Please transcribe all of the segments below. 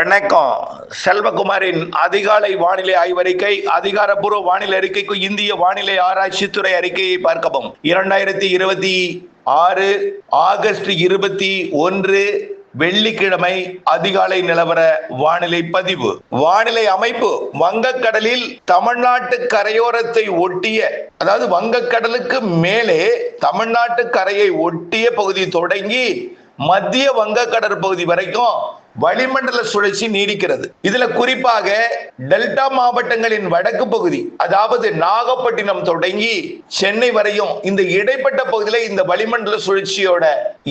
வணக்கம். செல்வகுமாரின் அதிகாலை வானிலை ஆய்வறிக்கை. அதிகாரப்பூர்வ வானிலை அறிக்கைக்கு இந்திய வானிலை ஆராய்ச்சித்துறை அறிக்கையை பார்க்கவும். 2026 ஆகஸ்ட் 21 வெள்ளிக்கிழமை அதிகாலை நிலவர வானிலை பதிவு. வானிலை அமைப்பு: வங்கக்கடலில் தமிழ்நாட்டு கரையோரத்தை ஒட்டிய, அதாவது வங்கக்கடலுக்கு மேலே தமிழ்நாட்டு கரையை ஒட்டிய பகுதி தொடங்கி மத்திய வங்க கடற்பகுதி வரைக்கும் வளிமண்டல சுழற்சி நீடிக்கிறது. இதுல குறிப்பாக டெல்டா மாவட்டங்களின் வடக்கு பகுதி, அதாவது நாகப்பட்டினம் தொடங்கி சென்னை வரையும் இந்த இடைப்பட்ட பகுதியில் இந்த வளிமண்டல சுழற்சியோட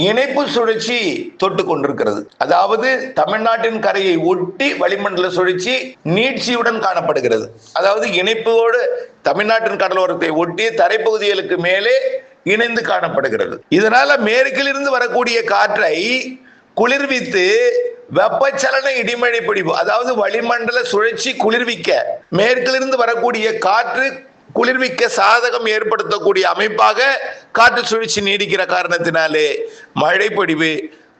இணைப்பு சுழற்சி தொட்டு கொண்டிருக்கிறது. அதாவது தமிழ்நாட்டின் கரையை ஒட்டி வளிமண்டல சுழற்சி நீட்சியுடன் காணப்படுகிறது. அதாவது இணைப்போடு தமிழ்நாட்டின் கடலோரத்தை ஒட்டி தரைப்பகுதிகளுக்கு மேலே இணைந்து காணப்படுகிறது. இதனால மேற்கிலிருந்து வரக்கூடிய காற்றை குளிர்வித்து வெப்பச்சலன இடிமழை பொழிவு, அதாவது வளிமண்டல சுழற்சி குளிர்விக்க மேற்கிலிருந்து வரக்கூடிய காற்று குளிர்விக்க சாதகம் ஏற்படுத்தக்கூடிய அமைப்பாக காற்று சுழற்சி நீடிக்கிற காரணத்தினாலே மழை பொழிவு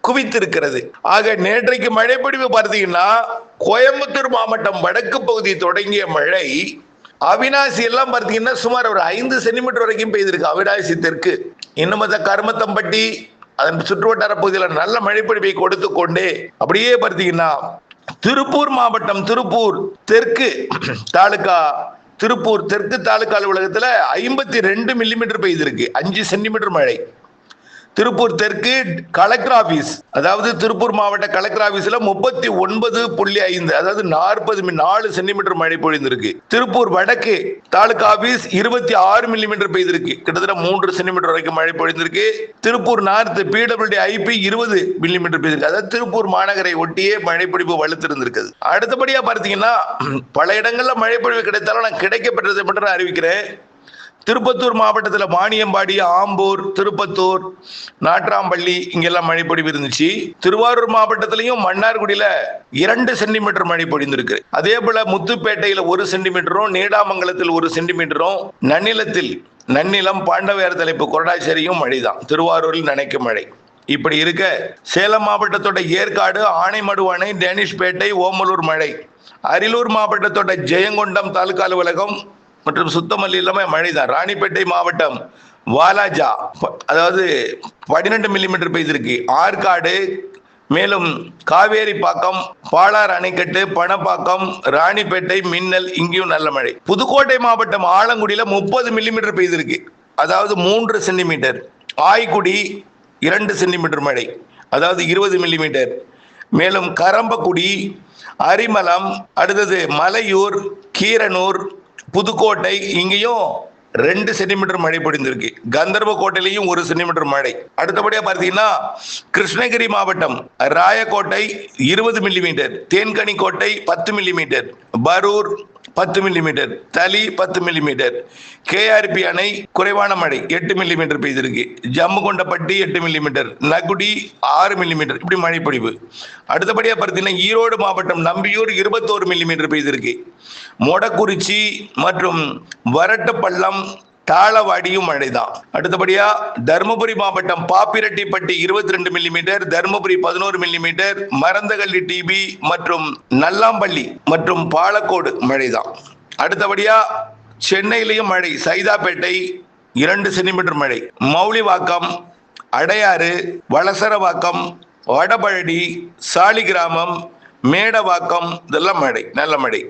குவித்திருக்கிறது. ஆக நேற்றைக்கு மழை பொழிவு பார்த்தீங்கன்னா கோயம்புத்தூர் மாவட்டம் வடக்கு பகுதி தொடங்கிய மழை அவினாசி எல்லாம் பார்த்தீங்கன்னா சுமார் ஒரு 5 சென்டிமீட்டர் வரைக்கும் பெய்திருக்கு. அவினாசி தெற்கு, இன்னும் கருமத்தம்பட்டி அதன் சுற்றுவட்டார பகுதியில் நல்ல மழைப்பொழிவை கொடுத்து கொண்டே அப்படியே பார்த்தீங்கன்னா திருப்பூர் மாவட்டம் திருப்பூர் தெற்கு தாலுகா, திருப்பூர் தெற்கு தாலுகா அலுவலகத்தில் 52 மில்லிமீட்டர் பெய்திருக்கு. 5 சென்டிமீட்டர் மழை. திருப்பூர் தெற்கு கலெக்டர் ஆபீஸ், அதாவது திருப்பூர் மாவட்ட கலெக்டர் ஆபீஸ்ல 39.5, அதாவது 44 சென்டிமீட்டர் மழை பொழிந்திருக்கு. திருப்பூர் வடக்கு தாலுகா ஆபீஸ் 26 மில்லிமீட்டர் பெய்திருக்கு. கிட்டத்தட்ட 3 சென்டிமீட்டர் வரைக்கும் மழை பொழிந்திருக்கு. Tiruppur north PWD IB 20 millimetre பெய்திருக்கு. அதாவது திருப்பூர் மாநகரை ஒட்டியே மழை பொழிவு வலுத்திருந்திருக்குது. அடுத்தபடியா பார்த்தீங்கன்னா பல இடங்கள்ல மழை பொழிவு கிடைத்தாலும் நான் கிடைக்கப்பட்டதை மட்டும் நான் அறிவிக்கிறேன். திருப்பத்தூர் மாவட்டத்தில் வாணியம்பாடி, ஆம்பூர், திருப்பத்தூர், நாட்ராம்பள்ளி இங்கெல்லாம் மழை பொழிவு இருந்துச்சு. திருவாரூர் மாவட்டத்திலையும் மன்னார்குடியில 2 சென்டிமீட்டர் மழை பொழிந்திருக்கு. அதே போல முத்துப்பேட்டையில 1 சென்டிமீட்டரும், நீடாமங்கலத்தில் 1 சென்டிமீட்டரும், நன்னிலம் பாண்டவையார் தலைப்பு கொரடாச்சேரியும் மழைதான். திருவாரூரில் நனைக்கும் மழை. இப்படி இருக்க சேலம் மாவட்டத்தோட ஏற்காடு, ஆனைமடுவணை, டேனிஷ்பேட்டை, ஓமலூர் மழை. அரியலூர் மாவட்டத்தோட ஜெயங்கொண்டம் தாலுகா அலுவலகம் மற்றும் சுத்தமல்லி எல்லாமே மழைதான். ராணிப்பேட்டை மாவட்டம் வாலாஜா, அதாவது 12 மில்லிமீட்டர் பெய்திருக்கு. ஆற்காடு, மேலும் காவேரி பாக்கம், பாலார் அணைக்கட்டு, பணப்பாக்கம், ராணிப்பேட்டை, மின்னல் இங்கேயும் நல்ல மழை. புதுக்கோட்டை மாவட்டம் ஆலங்குடியில 30 மில்லிமீட்டர் பெய்திருக்கு, அதாவது 3 சென்டிமீட்டர். ஆய்குடி 2 சென்டிமீட்டர் மழை, அதாவது 20 மில்லிமீட்டர். மேலும் கரம்பக்குடி, அரிமளம், அடுத்தது மலையூர், கீரனூர், புதுக்கோட்டை இங்கேயும் 2 சென்டிமீட்டர் மழை பொழிந்திருக்கு. கந்தர்வக்கோட்டையிலையும் 1 சென்டிமீட்டர் மழை. அடுத்தபடியா பார்த்தீங்கன்னா கிருஷ்ணகிரி மாவட்டம் Rayakottai 20 millimetre, Denkanikottai 10 millimetre, Parur 10 millimetre, Thali 10 millimetre, KRP அணை குறைவான மழை 8 மில்லிமீட்டர் பெய்திருக்கு. ஜம்முகொண்டப்பட்டி 8 மில்லிமீட்டர், நகுடி 6 மில்லிமீட்டர், இப்படி மழை பொழிவு. அடுத்தபடியா பார்த்தீங்கன்னா ஈரோடு மாவட்டம் நம்பியூர் 21 மில்லிமீட்டர் பெய்திருக்கு. மொடக்குறிச்சி மற்றும் வரட்டுப்பள்ளம், தாளவாடியும் மழைதான். அடுத்தபடியா தருமபுரி மாவட்டம் Pappireddipatti 22 millimetre, Dharmapuri 11 millimetre, Marandahalli TB மற்றும் நல்லாம்பள்ளி மற்றும் பாலக்கோடு மழைதான். அடுத்தபடியா சென்னையிலையும் மழை. சைதாப்பேட்டை 2 சென்டிமீட்டர் மழை. மௌலிவாக்கம், அடையாறு, வளசரவாக்கம், வடபழனி, சாலிகிராமம், மேடவாக்கம் இதெல்லாம் மழை, நல்ல மழை.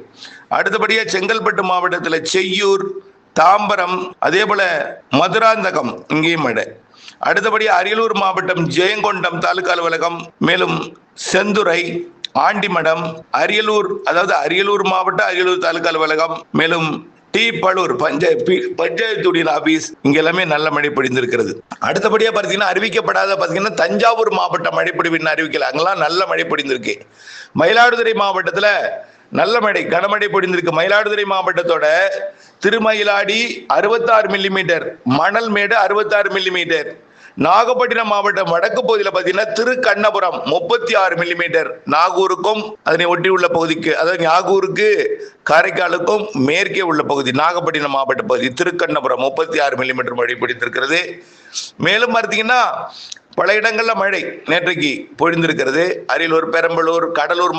அடுத்தபடியா செங்கல்பட்டு மாவட்டத்தில் செய்யூர், தாம்பரம், அதே போல மதுராந்தகம் இங்கேயும் மழை. அடுத்தபடியா அரியலூர் மாவட்டம் ஜெயங்கொண்டம் தாலுகா அலுவலகம், மேலும் செந்துறை, ஆண்டிமடம், அரியலூர், அதாவது அரியலூர் மாவட்டம் அரியலூர் தாலுகா அலுவலகம், மேலும் டி பழூர் பஞ்சாயத்து ஆபீஸ் இங்க எல்லாமே நல்ல மழை பொழிந்திருக்கிறது. அடுத்தபடியா பார்த்தீங்கன்னா அறிவிக்கப்படாத பார்த்தீங்கன்னா தஞ்சாவூர் மாவட்ட மழைப்பொழிவு அறிவிக்கல, அங்கெல்லாம் நல்ல மழை பொழிந்திருக்கு. மயிலாடுதுறை மாவட்டத்துல நல்ல மழை, கனமழை பொழிந்திருக்கு. மயிலாடுதுறை மாவட்டத்தோட திருமயிலாடி 66 மில்லிமீட்டர், மணல்மேடு 66 மில்லிமீட்டர். நாகப்பட்டினம் மாவட்டம் வடக்கு பகுதியில் பார்த்தீங்கன்னா திருக்கண்ணபுரம் 36 மில்லிமீட்டர். நாகூருக்கும் அதனை ஒட்டி உள்ள பகுதிக்கு, அதாவது நாகூருக்கு காரைக்காலுக்கும் மேற்கே உள்ள பகுதி நாகப்பட்டினம் மாவட்ட பகுதி திருக்கண்ணபுரம் 36 மில்லிமீட்டர் மழை பிடித்திருக்கிறது. மேலும் பார்த்தீங்கன்னா பல இடங்கள்ல மழை நேற்றைக்கு பொழிந்திருக்கிறது. அரியலூர், பெரம்பலூர், கடலூர்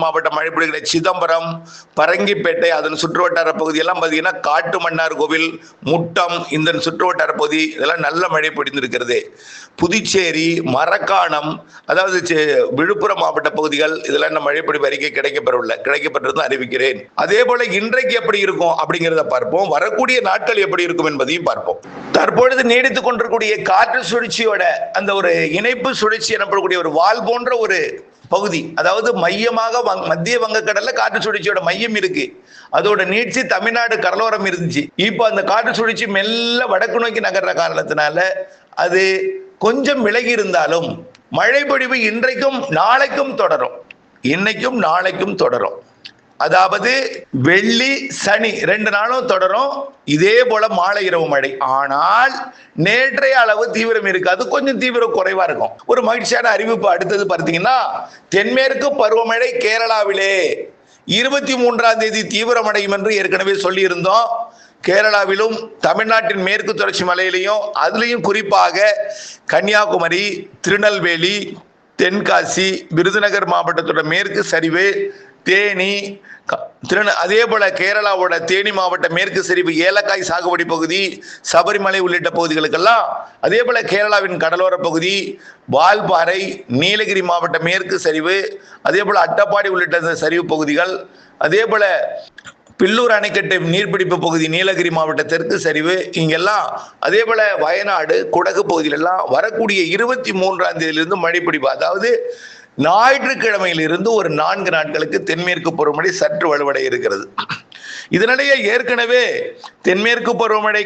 மாவட்ட மழை பொழிகிற சிதம்பரம், பரங்கிப்பேட்டை, அதன் சுற்றுவட்டார பகுதி எல்லாம் பார்த்தீங்கன்னா காட்டு மன்னார் கோவில், முட்டம், இந்த சுற்றுவட்டார பகுதி இதெல்லாம் நல்ல மழை பொழிந்திருக்கிறது. புதுச்சேரி, மரக்காணம், அதாவது விழுப்புரம் மாவட்ட பகுதிகள் இதெல்லாம் மழை பொழிவு அறிக்கை கிடைக்கப்பெற்றது அறிவிக்கிறேன். அதே போல இன்றைக்கு எப்படி இருக்கும் அப்படிங்கிறத பார்ப்போம். வரக்கூடிய நாட்கள் எப்படி இருக்கும் என்பதையும் பார்ப்போம். தற்பொழுது நீடித்துக் கொண்டிருக்கூடிய காற்று சுழற்சியோட அந்த ஒரு இணைப்பு சுழற்சி எனப்படக்கூடிய ஒரு வால் போன்ற ஒரு பகுதி, அதாவது மையமாக மத்திய வங்கக்கடல்ல காற்று சுழற்சியோட மையம் இருக்கு. அதோட நீட்சி தமிழ்நாடு கடலோரம் இருந்துச்சு. இப்போ அந்த காற்று சுழற்சி மெல்ல வடக்கு நோக்கி நகர்ற காரணத்தினால அது கொஞ்சம் விலகி இருந்தாலும் மழை பொழிவு இன்றைக்கும் நாளைக்கும் தொடரும். இன்னைக்கும் நாளைக்கும் தொடரும். அதாவது வெள்ளி, சனி 2 நாளும் தொடரும். இதே போல மாலை இரவு மழை. ஆனால் நேற்றைய அளவு தீவிரம் இருக்காது, கொஞ்சம் தீவிரம் குறைவா இருக்கும். ஒரு மகிழ்ச்சியான அறிவிப்பு அடுத்தது பார்த்தீங்கன்னா, தென்மேற்கு பருவமழை கேரளாவிலே 23ஆம் தேதி தீவிரமடையும் என்று ஏற்கனவே சொல்லி இருந்தோம். கேரளாவிலும் தமிழ்நாட்டின் மேற்கு தொடர்ச்சி மலையிலையும் அதுலேயும் குறிப்பாக கன்னியாகுமரி, திருநெல்வேலி, தென்காசி, விருதுநகர் மாவட்டத்தோட மேற்கு சரிவு, தேனி, அதே போல கேரளாவோட தேனி மாவட்ட மேற்கு சரிவு, ஏலக்காய் சாகுபடி பகுதி, சபரிமலை உள்ளிட்ட பகுதிகளுக்கெல்லாம், அதே போல கேரளாவின் கடலோர பகுதி, வால்பாறை, நீலகிரி மாவட்ட மேற்கு சரிவு, அதே போல அட்டப்பாடி உள்ளிட்ட சரிவு பகுதிகள், அதே போல பில்லூர் அணைக்கட்டு நீர்பிடிப்பு பகுதி, நீலகிரி மாவட்ட தெற்கு சரிவு, இங்கெல்லாம், அதே போல வயநாடு, குடகு பகுதியிலெல்லாம் வரக்கூடிய 23ஆம் தேதியிலிருந்து மழை பிடிப்பு, அதாவது ஞாயிற்றுக்கிழமையிலிருந்து ஒரு 4 நாட்களுக்கு தென்மேற்கு பருவமழை சற்று வலுவடைய இருக்கிறது. இதனிடையே ஏற்கனவே தென்மேற்கு பருவமழை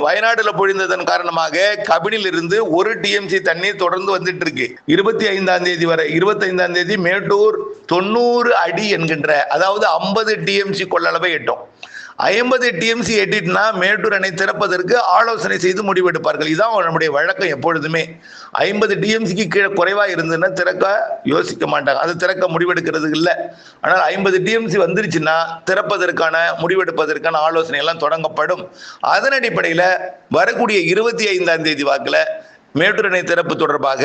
வயநாடுல பொழிந்ததன் காரணமாக கபினில் இருந்து 1 TMC தண்ணீர் தொடர்ந்து வந்துட்டு இருக்கு. 25ஆம் தேதி வரை, 25ஆம் தேதி மேட்டூர் 90 அடி என்கின்ற, அதாவது 50 TMC கொள்ளளவை எட்டும். 50 TMC எட்டிட்டுனா மேட்டூர் அணை திறப்பதற்கு ஆலோசனை செய்து முடிவெடுப்பார்கள். இதுதான் நம்முடைய வழக்கம். எப்பொழுதுமே 50 TMCக்கு கீழே குறைவா இருந்ததுன்னா திறக்க யோசிக்க மாட்டாங்க. அது திறக்க முடிவெடுக்கிறது இல்லை. ஆனால் 50 TMC வந்துருச்சுன்னா திறப்பதற்கான முடிவெடுப்பதற்கான ஆலோசனை எல்லாம் தொடங்கப்படும். அதன் அடிப்படையில் வரக்கூடிய 25ஆம் தேதி வாக்கில் மேட்டூர் அணை திறப்பு தொடர்பாக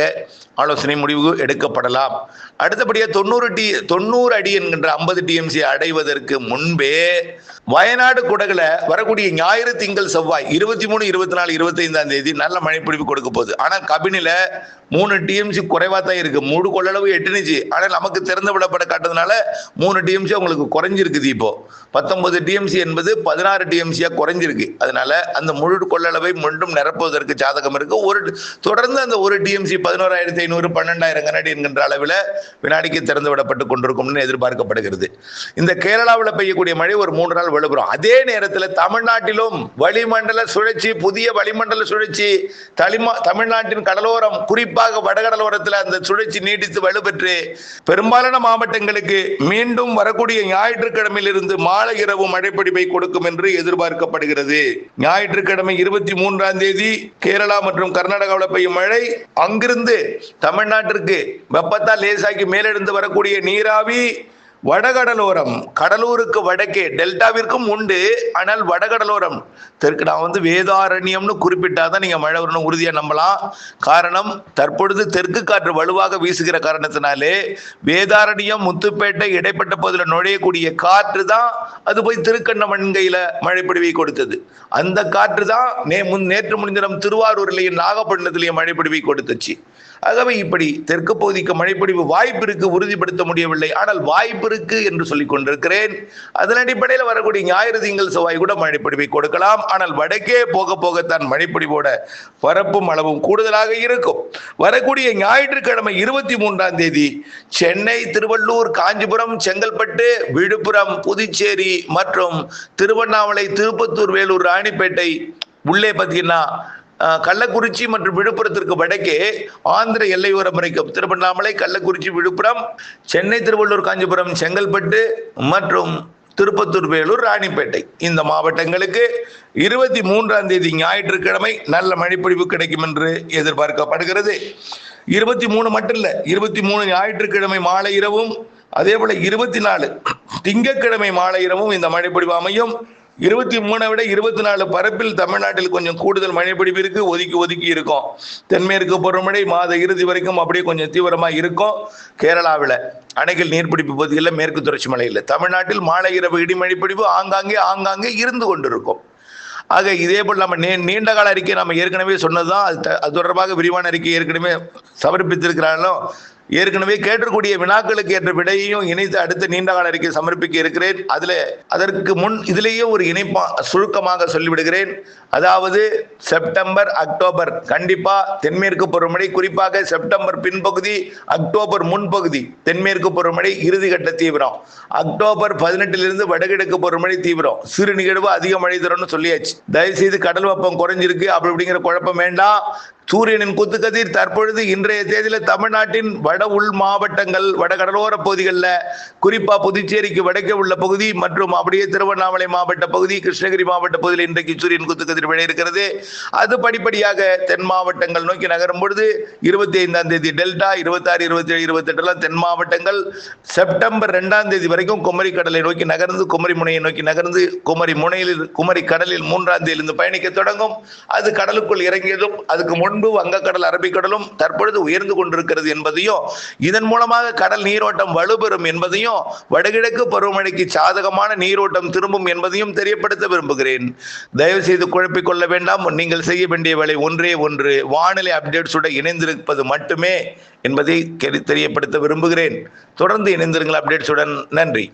ஆலோசனை முடிவு எடுக்கப்படலாம். அடுத்தபடியாக 90 அடி என்கின்ற 50 TMC அடைவதற்கு முன்பே வயநாடு, குடகுல வரக்கூடிய ஞாயிறு, திங்கள், செவ்வாய் 23, 24, 25ஆம் தேதி நல்ல மழை பொழிவு கொடுக்க போகுது. ஆனால் கபினில 3 TMC குறைவா தான் இருக்கு. 3 கொள்ளளவு எட்டுனுச்சு. ஆனால் நமக்கு திறந்து விடப்பட காட்டுறதுனால 3 TMC உங்களுக்கு குறைஞ்சிருக்குது. இப்போ 19 TMC என்பது 16 TMC குறைஞ்சிருக்கு. அதனால அந்த முழு கொள்ளளவை மீண்டும் நிரப்புவதற்கு சாதகம் இருக்கு. தொடர்ந்து அந்த 1 TMC 11,500 12,000 கனஅடி என்கின்ற அளவில் வினாடிக்கு திறந்து விடப்பட்டு கொண்டிருக்கும்னு எதிர்பார்க்கப்படுகிறது. இந்த கேரளாவில் பெய்யக்கூடிய மழை ஒரு 3 நாள் வலுப்பெறும். அதே நேரத்தில் தமிழ்நாட்டிலும் வளிமண்டல சுழற்சி, புதிய வளிமண்டல சுழற்சி தமிழ்நாட்டின் கடலோரம், குறிப்பாக வடகடலோரத்தில் அந்த சுழற்சி நீடித்து வலுப்பெற்று பெரும்பாலான மாவட்டங்களுக்கு மீண்டும் வரக்கூடிய ஞாயிற்றுக்கிழமையிலிருந்து மாலை இரவு மழைப்பிடிப்பை கொடுக்கும் என்று எதிர்பார்க்கப்படுகிறது. ஞாயிற்றுக்கிழமை 23ஆம் தேதி கேரளா மற்றும் கர்நாடகாவில் பெய்யும் மழை அங்கிருந்து தமிழ்நாட்டிற்கு வெப்பத்தால் லேசாக்கி மேலெழுந்து வரக்கூடிய நீராவி வடகடலோரம், கடலூருக்கு வடக்கே டெல்டாவிற்கும் உண்டு. ஆனால் வடகடலோரம் தெற்கு, நான் வேதாரண்யம்னு குறிப்பிட்டாதான் நீங்க மழை வரணும் உறுதியா நம்பலாம். காரணம், தற்பொழுது தெற்கு காற்று வலுவாக வீசுகிற காரணத்தினாலே வேதாரண்யம், முத்துப்பேட்டை இடைப்பட்ட பகுதியில் நுழையக்கூடிய காற்று தான் அது போய் திருக்கண்ணமண்கையில மழை பொழிவை கொடுத்தது. அந்த காற்று தான் நேற்று முன்தினம் திருவாரூர்லையும் நாகப்பட்டினத்திலையும் மழை பொழிவை கொடுத்துச்சு. ஆகவே இப்படி தெற்கு பகுதிக்கு மழைப்பொழிவு வாய்ப்பு இருக்கு, உறுதிப்படுத்த முடியவில்லை. ஆனால் வாய்ப்பு இருக்கு என்று சொல்லிக் கொண்டிருக்கிறேன். அதன் அடிப்படையில் வரக்கூடிய ஞாயிறு, திங்கள், செவ்வாய் கூட மழைப்பொழிவை கொடுக்கலாம். ஆனால் வடக்கே போக போகத்தான் மழைப்பொழிவோட பரப்பும் அளவும் கூடுதலாக இருக்கும். வரக்கூடிய ஞாயிற்றுக்கிழமை 23ஆம் தேதி சென்னை, திருவள்ளூர், காஞ்சிபுரம், செங்கல்பட்டு, விழுப்புரம், புதுச்சேரி மற்றும் திருவண்ணாமலை, திருப்பத்தூர், வேலூர், ராணிப்பேட்டை உள்ளே பார்த்தீங்கன்னா கள்ளக்குறிச்சி மற்றும் விழுப்புரத்திற்கு வடக்கே ஆந்திர எல்லையோரம் வரைக்கும் திருவண்ணாமலை, கள்ளக்குறிச்சி, விழுப்புரம், சென்னை, திருவள்ளூர், காஞ்சிபுரம், செங்கல்பட்டு மற்றும் திருப்பத்தூர், வேலூர், ராணிப்பேட்டை இந்த மாவட்டங்களுக்கு 23ஆம் தேதி ஞாயிற்றுக்கிழமை நல்ல மழைப்பொழிவு கிடைக்கும் என்று எதிர்பார்க்கப்படுகிறது. 23 மட்டும் இல்ல, 23 ஞாயிற்றுக்கிழமை மாலை இரவும், அதே போல 24 திங்கட்கிழமை மாலை இரவும் இந்த மழைப்பொழிவு அமையும். 23 விட 24 பரப்பில் தமிழ்நாட்டில் கொஞ்சம் கூடுதல் மழைப்பிடிப்பு இருக்கு. ஒதுக்கி இருக்கும். தென்மேற்கு பருவமழை மாத இறுதி வரைக்கும் அப்படியே கொஞ்சம் தீவிரமா இருக்கும். கேரளாவில் அணைகள் நீர்பிடிப்பு பகுதிகளில் மேற்கு தொடர்ச்சி மலையில், தமிழ்நாட்டில் மாலை இரவு இடிமழை பிடிப்பு ஆங்காங்கே இருந்து கொண்டிருக்கும். ஆக இதே போல் நம்ம நீண்ட கால அறிக்கை நம்ம ஏற்கனவே சொன்னதுதான். அது தொடர்பாக விரிவான அறிக்கை ஏற்கனவே சமர்ப்பித்திருக்கிறாலும், ஏற்கனவே கேட்டக்கூடிய வினாக்களுக்கு ஏற்ற விடையையும் இணைத்து அடுத்த நீண்ட கால அறிக்கை சமர்ப்பிக்க இருக்கிறேன். அதற்கு முன் இதிலேயே ஒரு இணைப்பா சுருக்கமாக சொல்லிவிடுகிறேன். அதாவது செப்டம்பர் அக்டோபர் கண்டிப்பா தென்மேற்கு பருவமழை, குறிப்பாக செப்டம்பர் பின்பகுதி, அக்டோபர் முன்பகுதி தென்மேற்கு பருவமழை இறுதிக்கட்ட தீவிரம். அக்டோபர் 18 வடகிழக்கு பருவமழை தீவிரம். சிறு நிகழ்வு அதிக மழை தரும்னு சொல்லியாச்சு. தயவுசெய்து கடல் வெப்பம் குறைஞ்சிருக்கு அப்படிங்கிற குழப்பம் வேண்டாம். சூரியனின் குத்துக்கதிர் தற்பொழுது இன்றைய தேதியில தமிழ்நாட்டின் வட உள் மாவட்டங்கள், வட கடலோர பகுதிகளில், குறிப்பா புதுச்சேரிக்கு வடக்கே உள்ள பகுதி மற்றும் அப்படியே திருவண்ணாமலை மாவட்ட பகுதி, கிருஷ்ணகிரி மாவட்ட பகுதியில் இன்றைக்கு சூரியன் குத்துக்கதிர் விழ இருக்கிறது. அது படிப்படியாக தென் மாவட்டங்கள் நோக்கி நகரும் பொழுது 25ஆம் தேதி டெல்டா, 26, 27, 28 தென் மாவட்டங்கள், செப்டம்பர் 2ஆம் தேதி வரைக்கும் குமரி கடலை நோக்கி நகர்ந்து, குமரி முனையை நோக்கி நகர்ந்து, குமரி கடலில் 3ஆம் தேதியிலிருந்து பயணிக்க தொடங்கும். அது கடலுக்குள் இறங்கியதும் அதுக்கு முன்பு வங்கக்கடல், அரபிக்கடலும் தற்பொழுது உயர்ந்து கொண்டிருக்கிறது என்பதையும், இதன் மூலமாக கடல் நீரோட்டம் வலுப்பெறும் என்பதையும், வடகிழக்கு பருவமழைக்கு சாதகமான நீரோட்டம் திரும்பும் என்பதையும் தெரியப்படுத்த விரும்புகிறேன். தயவு செய்து குழப்பிக் கொள்ள வேண்டாம். நீங்கள் செய்ய வேண்டிய வேலை ஒன்றே ஒன்று, வானிலை அப்டேட்ஸுடன் இணைந்திருப்பது மட்டுமே என்பதை தெரியப்படுத்த விரும்புகிறேன். தொடர்ந்து இணைந்திருங்கள் அப்டேட்ஸுடன். நன்றி.